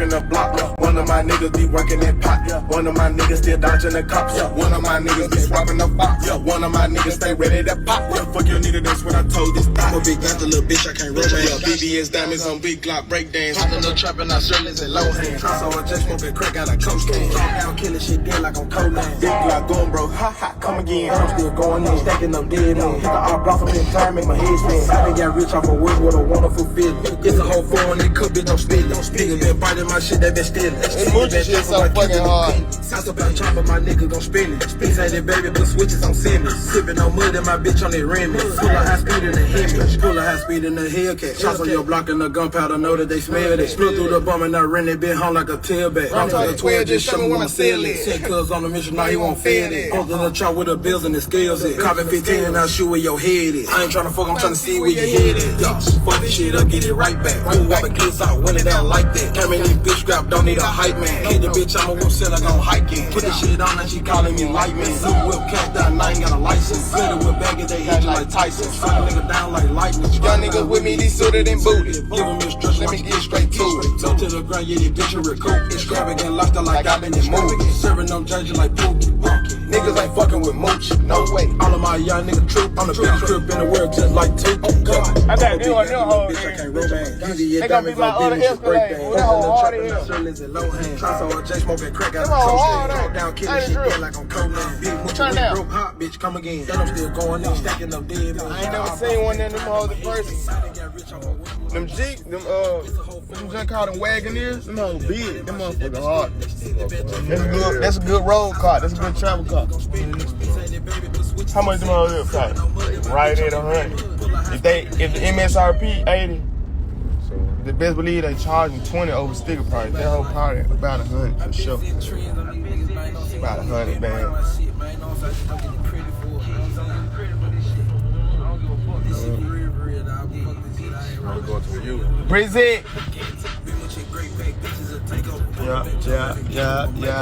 working the block. One of my niggas be working that pot. One of my niggas still dodging the cops. One of my niggas be swapping the box. One of my niggas stay ready to pop. Fuck your nigga, that's what I told this thought. I'm a big gangster, little bitch, I can't romance. BBS diamonds on big Glock breakdance. Hopping the trap and I Shirley's and low hands. So I just smoking crack out of coach can. Down killing shit dead like I'm cold man. Big Glock going bro, ha ha, come again. I'm still going in, stacking up dead men. Hit the art block up in time, make my head spin. I done got rich off of work with a wonderful feeling. It's a whole four on that cup, bitch, I'm spilling. Niggas been biting my shit, they been stealing. Moochie shit so fucking hard. South about chopper, my niggas gon' spin it. Spin say that baby, put switches on Simmons. Sippin' on mud and my bitch on that rim. Pull a high speed in the Hemi. Pull a high speed in the Hellcat. Shots on your block and the gunpowder, know that they smell it. Split through the bum and I ran that bitch home like a tailback. I'm talking 12, just show me where my cell is. Sent cuz on the mission, now he won't fed it. Posted the chop with the bills and the scales is. Copy 15 and I shoot where your head is. I ain't tryna fuck, I'm tryna see where your head is. Yo, fuck this shit up, get it right back. Move up and kids out, win it down like that. Came in this bitch scrap, don't need a hype man. Hit the bitch, I'm a whoop seller, gon' hike it. Put this shit on and she calling me light man. Blue whip, cash down, I ain't got a license. Fill it with baggage, they hit you like Tyson. Strike a nigga down like lightning. Young niggas with me, these suited and booted. Give him instruction, let me get straight to it. Go to the ground, yeah, this bitch a recoup. Extravagant lifestyle like I've been in movies. Serving them judges like Pookie. Niggas ain't fucking with Moochie, no way. All of my young niggas troop. I'm the biggest trip in the world, just like two. Oh God, I got this one, bitch, I can't romance. They gonna be my other Escalade. What that whole hard is. So I just smoking crack out Come of on, down, killing shit dead like I'm Conan. Big Moochie, Turn down. broke hot, bitch, come again. And I'm still going in, stacking up dead. I ain't never seen one of them hoes in person. Them Jeep, them junk called them Wagoneers, them hoes big, them motherfuckers hard. That's a good road car, that's a good travel car. How much them hoes cost? Right at 100. If the MSRP 80, the best believe they charging 20 over sticker price. That whole car about 100 for sure. About 100, man. Brizzy. Yeah.